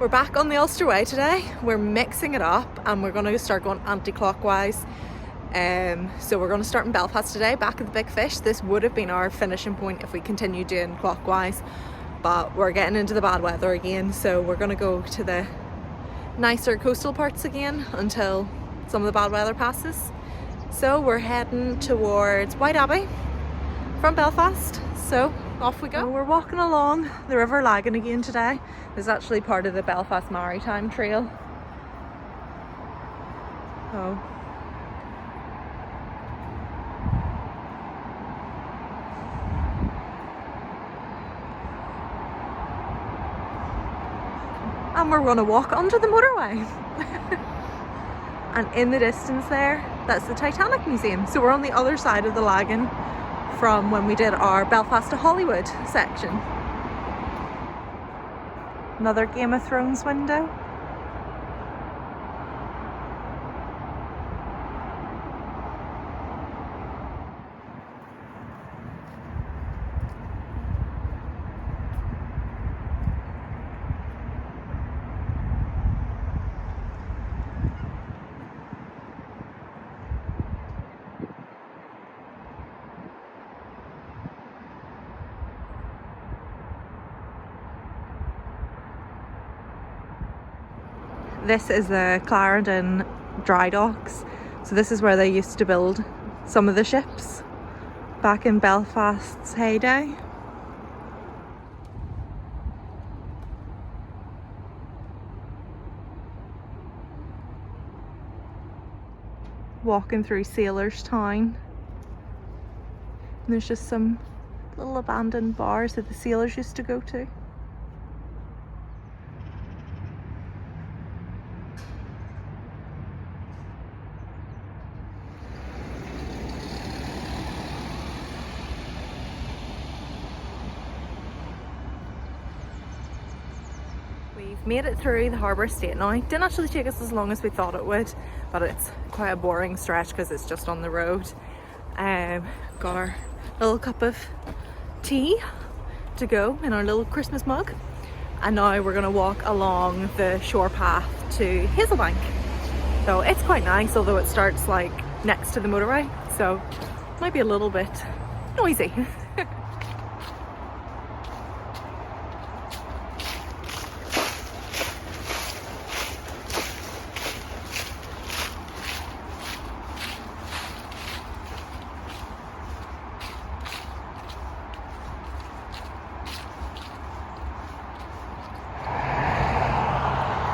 We're back on the Ulster Way today. We're mixing it up and we're going to start going anti-clockwise. So we're going to start in Belfast today, back at the Big Fish. This would have been our finishing point if we continued doing clockwise, but we're getting into the bad weather again, so we're going to go to the nicer coastal parts again until some of the bad weather passes. So we're heading towards White Abbey from Belfast, so off we go. So we're walking along the River Lagan again today. This is actually part of the Belfast Maritime Trail. Oh. And we're going to walk under the motorway. And in the distance there, that's the Titanic Museum. So we're on the other side of the Lagan from when we did our Belfast to Hollywood section. Another Game of Thrones window. This is the Clarendon dry docks. So this is where they used to build some of the ships back in Belfast's heyday. Walking through Sailors Town. And there's just some little abandoned bars that the sailors used to go to. We've made it through the harbour estate now. It didn't actually take us as long as we thought it would, but it's quite a boring stretch because it's just on the road. Got our little cup of tea to go in our little Christmas mug, and now we're going to walk along the shore path to Hazelbank. So it's quite nice, although it starts like next to the motorway, so it might be a little bit noisy.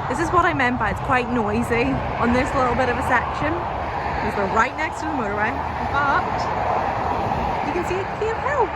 This is what I meant by it's quite noisy on this little bit of a section, because we're right next to the motorway, but you can see a cave hill.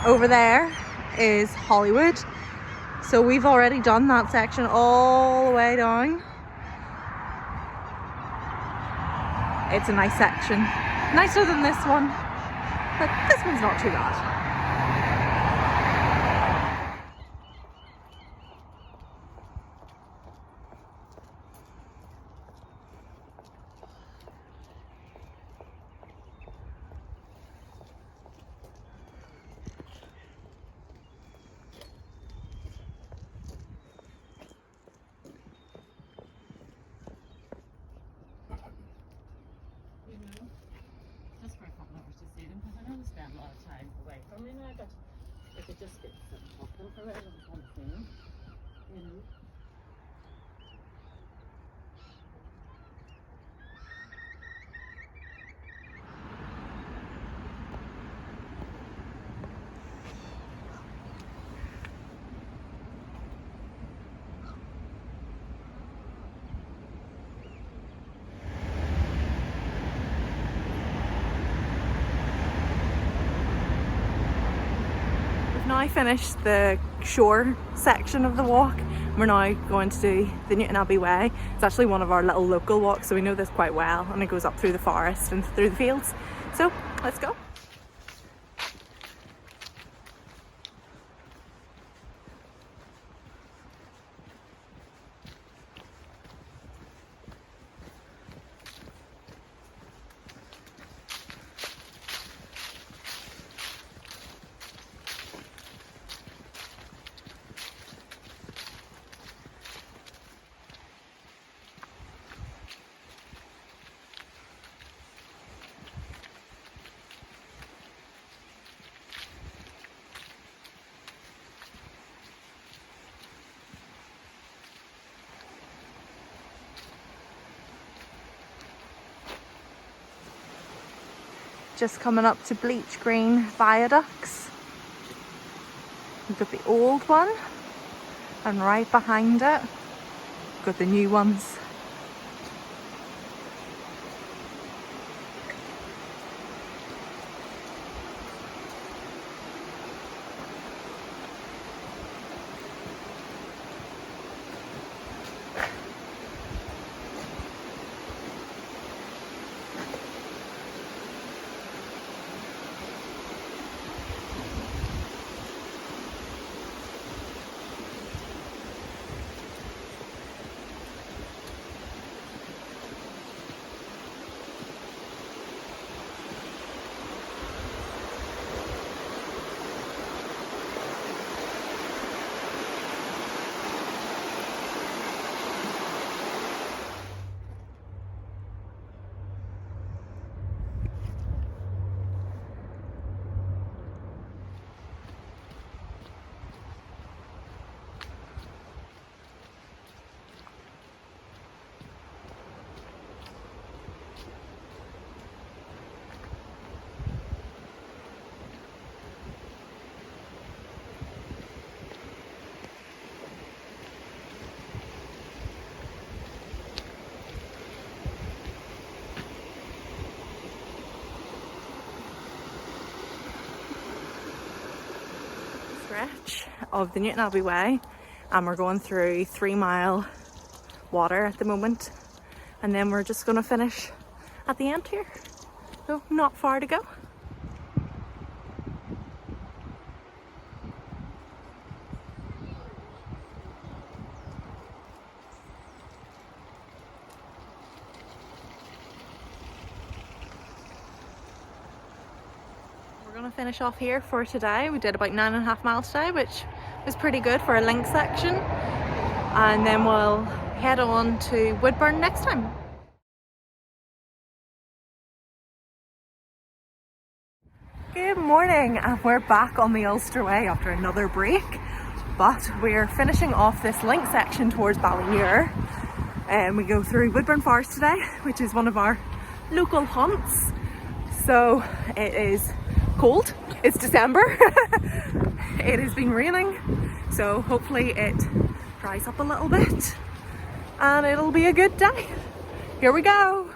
Over there is Hollywood, so we've already done that section all the way down. It's a nice section, nicer than this one, but this one's not too bad. Spend a lot of time away from me now, but I could just get some talking for it on the phone, you know. now finished the shore section of the walk. We're now going to do the Newtownabbey Way. It's actually one of our little local walks, so we know this quite well, and it goes up through the forest and through the fields. So let's go. Just coming up to bleach green viaducts. We've got the old one, and right behind it, we've got the new ones. Of the Newtownabbey Way, and we're going through 3 Mile water at the moment, and then we're just going to finish at the end here, so not far to go. Finish off here for today. We did about 9.5 miles today, which was pretty good for a link section, and then we'll head on to Woodburn next time. Good morning, and we're back on the Ulster Way after another break, but we're finishing off this link section towards Ballynure, and we go through Woodburn Forest today, which is one of our local hunts. So it is cold, it's December, it has been raining, so hopefully it dries up a little bit and it'll be a good day. Here we go.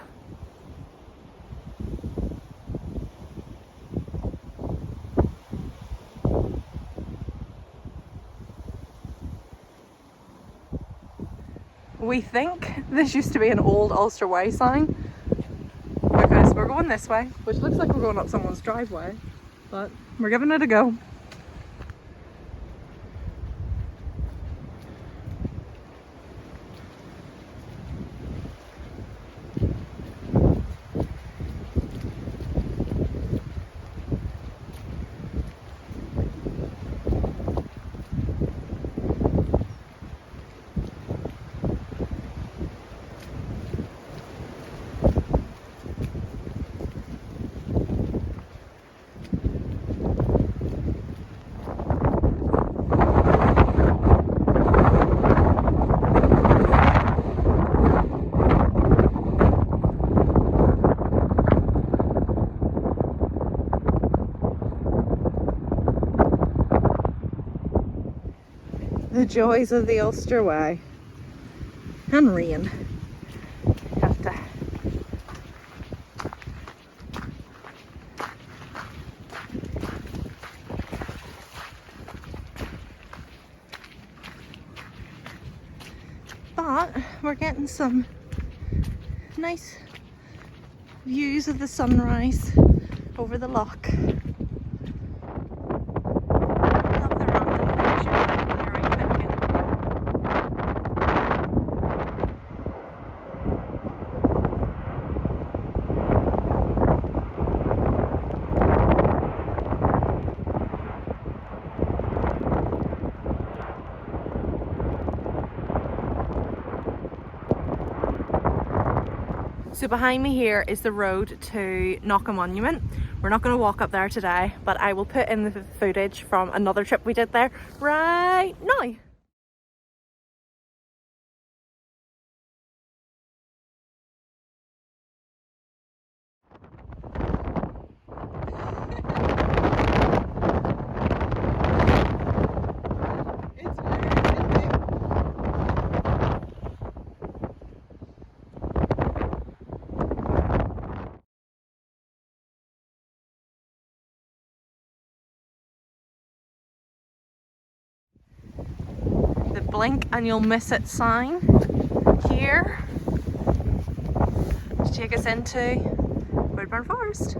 We think this used to be an old Ulster Way sign, because we're going this way, which looks like we're going up someone's driveway, but we're giving it a go. The joys of the Ulster Way. And rain. Have to and some nice views of the sunrise over the loch. Love the random pictures that they're out picking. So behind me here is the road to Knockagh Monument. We're not going to walk up there today, but I will put in the footage from another trip we did there right now. The blink and you'll miss it sign here to take us into Woodburn Forest.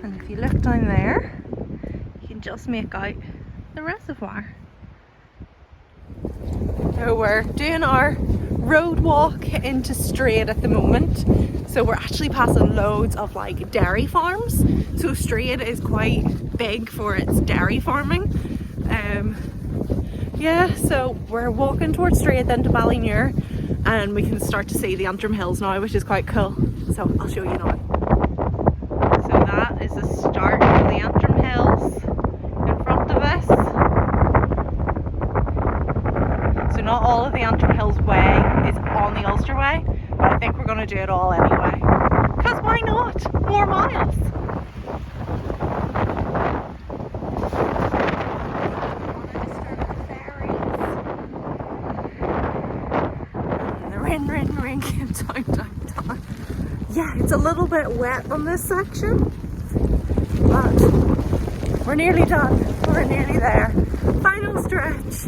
And if you look down there, you can just make out the reservoir. So we're doing our road walk into Straid at the moment. So we're actually passing loads of like dairy farms. So Straid is quite big for its dairy farming. Yeah, so we're walking towards Straid then to Ballynure, and we can start to see the Antrim Hills now, which is quite cool. So I'll show you now. So that is the start of the Antrim Hills in front of us. So not all of the Antrim Hills Way is on the Ulster Way, but I think we're going to do it all anyway. Because why not? More miles! And the rain came down. Yeah, it's a little bit wet on this section, but we're nearly done. We're nearly there. Final stretch.